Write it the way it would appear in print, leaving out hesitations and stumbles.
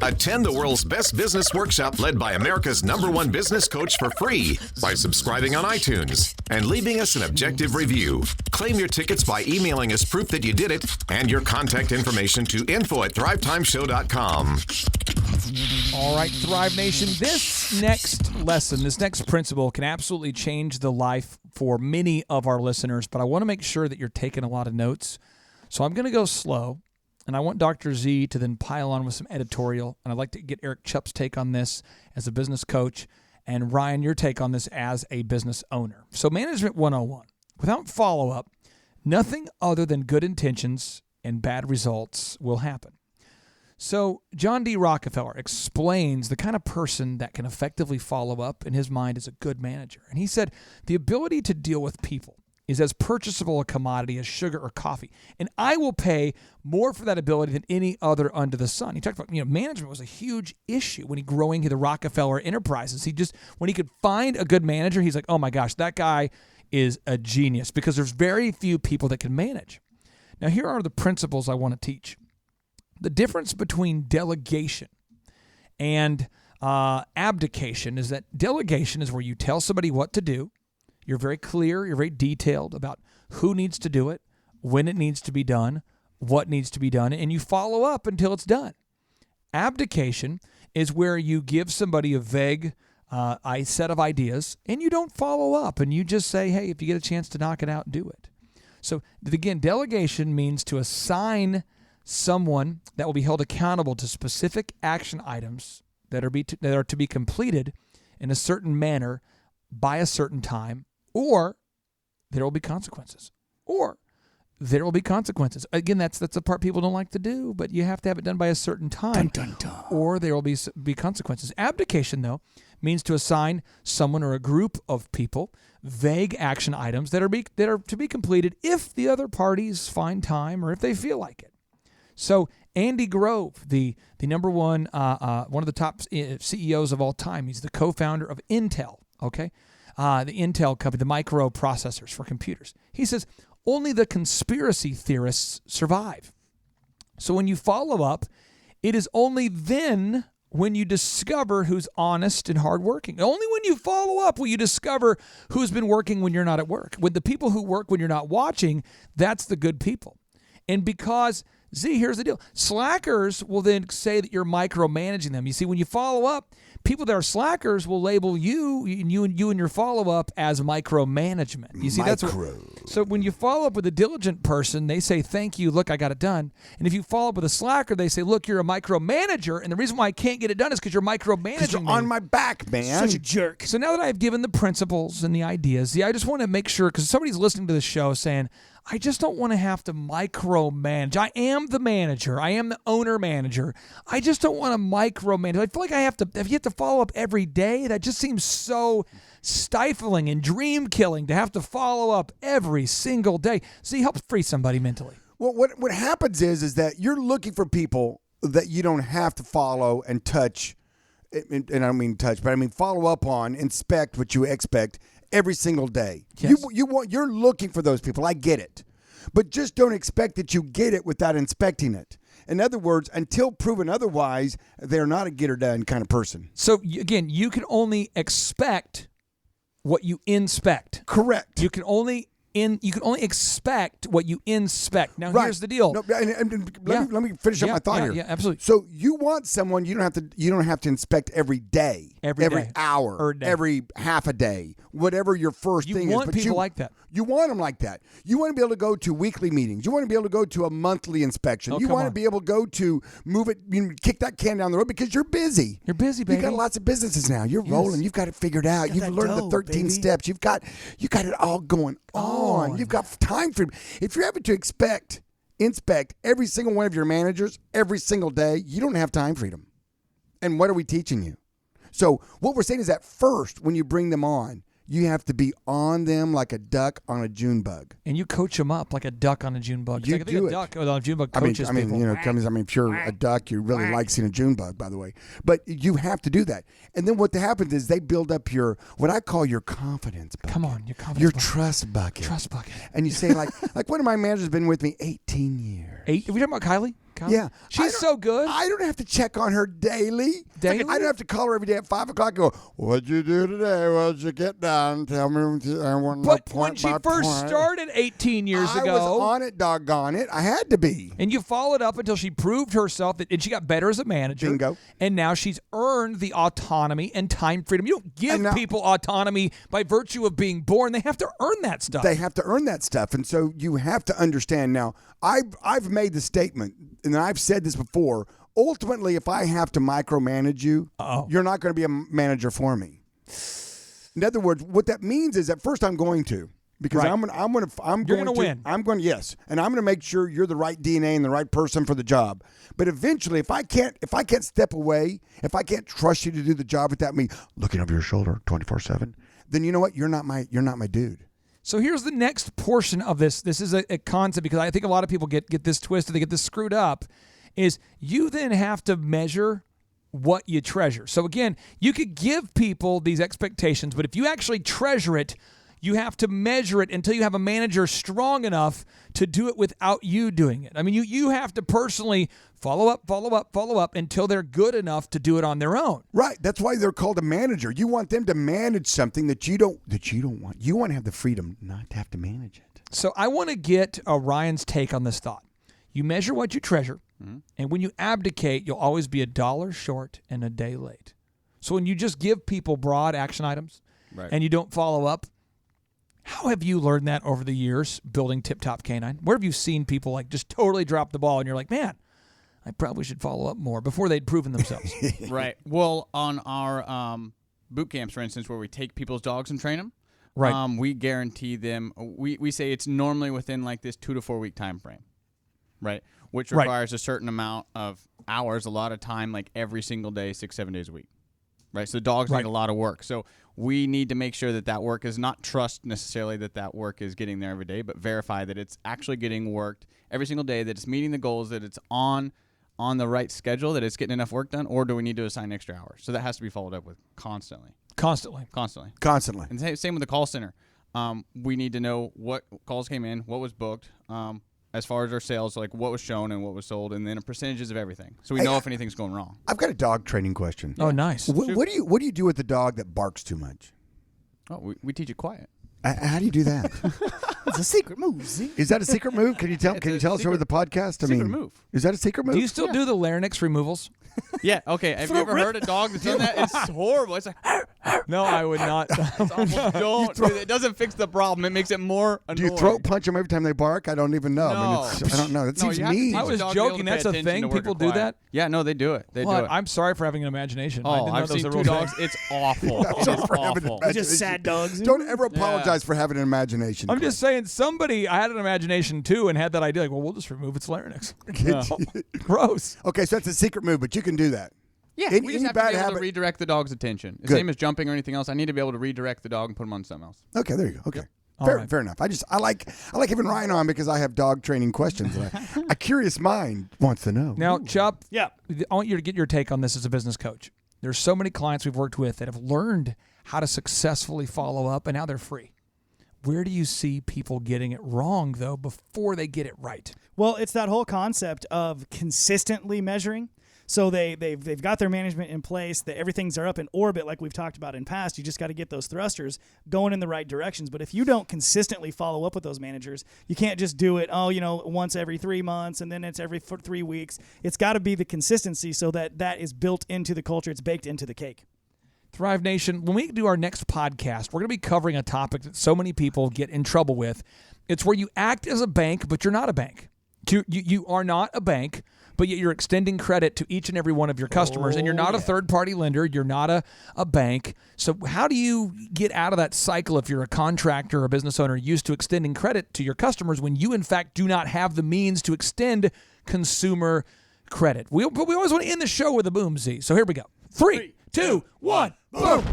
Attend the world's best business workshop led by America's #1 business coach for free by subscribing on iTunes and leaving us an objective review. Claim your tickets by emailing us proof that you did it and your contact information to info@thrivetimeshow.com. All right, Thrive Nation, this next lesson, this next principle can absolutely change the life for many of our listeners, but I want to make sure that you're taking a lot of notes. So I'm going to go slow, and I want Dr. Z to then pile on with some editorial, and I'd like to get Eric Chupp's take on this as a business coach, and Ryan, your take on this as a business owner. So Management 101, without follow-up, nothing other than good intentions and bad results will happen. So John D. Rockefeller explains the kind of person that can effectively follow up in his mind is a good manager. And he said, the ability to deal with people is as purchasable a commodity as sugar or coffee. And I will pay more for that ability than any other under the sun. He talked about, management was a huge issue when he growing the Rockefeller enterprises. When he could find a good manager, he's like, oh my gosh, that guy is a genius, because there's very few people that can manage. Now, here are the principles I want to teach. The difference between delegation and abdication is that delegation is where you tell somebody what to do. You're very clear, you're very detailed about who needs to do it, when it needs to be done, what needs to be done, and you follow up until it's done. Abdication is where you give somebody a vague set of ideas and you don't follow up, and you just say, hey, if you get a chance to knock it out, do it. So again, delegation means to assign someone that will be held accountable to specific action items that are to be completed in a certain manner by a certain time, or there will be consequences. Again, that's the part people don't like to do, but you have to have it done by a certain time. Dun, dun, dun. Or there will be consequences. Abdication, though, means to assign someone or a group of people vague action items that are to be completed if the other parties find time or if they feel like it. So Andy Grove, the number one of the top CEOs of all time, he's the co-founder of Intel, okay? The Intel company, the microprocessors for computers. He says, only the conspiracy theorists survive. So when you follow up, it is only then when you discover who's honest and hardworking. Only when you follow up will you discover who's been working when you're not at work. With the people who work when you're not watching, that's the good people. And because... here's the deal. Slackers will then say that you're micromanaging them. You see, when you follow up, people that are slackers will label you and your follow-up as micromanagement. You see, so when you follow up with a diligent person, they say, thank you, look, I got it done. And if you follow up with a slacker, they say, look, you're a micromanager, and the reason why I can't get it done is because you're micromanaging me. On my back, man. Such a jerk. So now that I've given the principles and the ideas, I just want to make sure, because somebody's listening to the show saying, I just don't want to have to micromanage. I am the manager. I am the owner manager. I just don't want to micromanage. I feel like if you have to follow up every day, that just seems so stifling and dream killing to have to follow up every single day. See, help free somebody mentally. Well, what happens is that you're looking for people that you don't have to follow and touch, and I don't mean touch, but I mean follow up on, inspect what you expect every single day. Yes. You're looking for those people. I get it. But just don't expect that you get it without inspecting it. In other words, until proven otherwise, they're not a get or done kind of person. So again, you can only expect what you inspect. Correct. You can only expect what you inspect. Now, here's the deal. No, let me finish up my thought here. Yeah, absolutely. So you want someone you don't have to inspect every day, every day. hour, every half a day, whatever your first thing is. You want people like that. You want them like that. You want to be able to go to weekly meetings. You want to be able to go to a monthly inspection. You want to be able to go to kick that can down the road because you're busy. You're busy, baby. You got lots of businesses now. You're rolling. You've got it figured out. You've learned the 13 steps. You got it all going on. You've got time for it. If you're having to inspect every single one of your managers every single day, you don't have time freedom. And what are we teaching you? So what we're saying is that first, when you bring them on, you have to be on them like a duck on a June bug. And you coach them up like a duck on a June bug. You do it. A duck on a June bug coaches people. If you're a duck, you really like seeing a June bug, by the way. But you have to do that. And then what happens is they build up what I call your confidence bucket. Come on, your confidence Your bucket. trust bucket. Trust bucket. And you say like one of my managers has been with me 18 years. Are we talking about Kylie? Kylie? Yeah. She's so good. I don't have to check on her daily. Daily? I don't have to call her every day at 5 o'clock and go, what'd you do today? What'd you get done? Tell me. I want But to when point she by first point. started 18 years ago. I was on it, doggone it. I had to be. And you followed up until she proved herself, and she got better as a manager. Bingo. And now she's earned the autonomy and time freedom. You don't give people autonomy by virtue of being born. They have to earn that stuff. They have to earn that stuff. And so you have to understand now, I've made the statement, and I've said this before, ultimately, if I have to micromanage you, you're not going to be a manager for me. In other words, what that means is at first I'm going to. Because Right. You're going to win. I'm going to, yes. And I'm going to make sure you're the right DNA and the right person for the job. But eventually, if I can't step away, if I can't trust you to do the job without me looking over your shoulder 24/7, then you know what? You're not my dude. So here's the next portion of this. This is a concept because I think a lot of people get this twisted, they get this screwed up, is you then have to measure what you treasure. So again, you could give people these expectations, but if you actually treasure it, you have to measure it until you have a manager strong enough to do it without you doing it. I mean, you have to personally follow up until they're good enough to do it on their own. Right. That's why they're called a manager. You want them to manage something that you don't want. You want to have the freedom not to have to manage it. So I want to get Ryan's take on this thought. You measure what you treasure, and when you abdicate, you'll always be $1 short and a day late. So when you just give people broad action items and you don't follow up, how have you learned that over the years building Tip Top Canine? Where have you seen people like just totally drop the ball and you're like, man, I probably should follow up more before they'd proven themselves? Right. Well, on our boot camps, for instance, where we take people's dogs and train them, we guarantee them, we say it's normally within like this 2 to 4 week time frame, right? Which requires a certain amount of hours, a lot of time, like every single day, 6-7 days a week. Right, so dogs need a lot of work. So we need to make sure that work is not trust necessarily that work is getting there every day, but verify that it's actually getting worked every single day, that it's meeting the goals, that it's on the right schedule, that it's getting enough work done, or do we need to assign extra hours? So that has to be followed up with constantly. Constantly. And same with the call center. We need to know what calls came in, what was booked, as far as our sales, like what was shown and what was sold, and then percentages of everything. So we know if anything's going wrong. I've got a dog training question. Oh, nice. What do you do with the dog that barks too much? Oh, we teach it quiet. How do you do that? It's a secret move. See? Is that a secret move? Can you tell us over the podcast? Secret move. Is that a secret move? Do you still do the larynx removals? Yeah. Okay. Have you ever heard a dog that's done that? It's horrible. It's like, no, I would not. it's awful. Don't do that. It doesn't fix the problem. It makes it more annoying. Do you throat punch them every time they bark? I don't even know. No. I don't know. That seems you have to mean. teach I the was dog to be able joking. to That's pay a attention thing? to work People or do quiet. that? Yeah. No, they do it. They do it. I'm sorry for having an imagination. I Oh, didn't know I've those seen are two real dogs. things. It's awful. I'm It's sorry for having awful. an Just sad dogs. Don't ever apologize for having an imagination. I'm just saying, I had an imagination too and had that idea. Like, well, we'll just remove its larynx. Gross. Okay, so that's a secret move, but you can do that. Yeah, we just have to be able to redirect the dog's attention. The same as jumping or anything else. I need to be able to redirect the dog and put him on something else. Okay, there you go. Okay. Yep. Fair enough. I like having Ryan on because I have dog training questions. A curious mind wants to know. Now, Chup, Yeah. I want you to get your take on this as a business coach. There's so many clients we've worked with that have learned how to successfully follow up, and now they're free. Where do you see people getting it wrong, though, before they get it right? Well, it's that whole concept of consistently measuring. So they've got their management in place, that everything's up in orbit like we've talked about in past. You just got to get those thrusters going in the right directions. But if you don't consistently follow up with those managers, you can't just do it, once every 3 months and then it's every 3 weeks. It's got to be the consistency so that is built into the culture. It's baked into the cake. Thrive Nation, when we do our next podcast, we're going to be covering a topic that so many people get in trouble with. It's where you act as a bank, but you're not a bank. You are not a bank, but yet you're extending credit to each and every one of your customers, and you're not a third-party lender. You're not a bank. So how do you get out of that cycle if you're a contractor or a business owner used to extending credit to your customers when you, in fact, do not have the means to extend consumer credit? But we always want to end the show with a boom, Z. So here we go. 3, 2, 1, boom.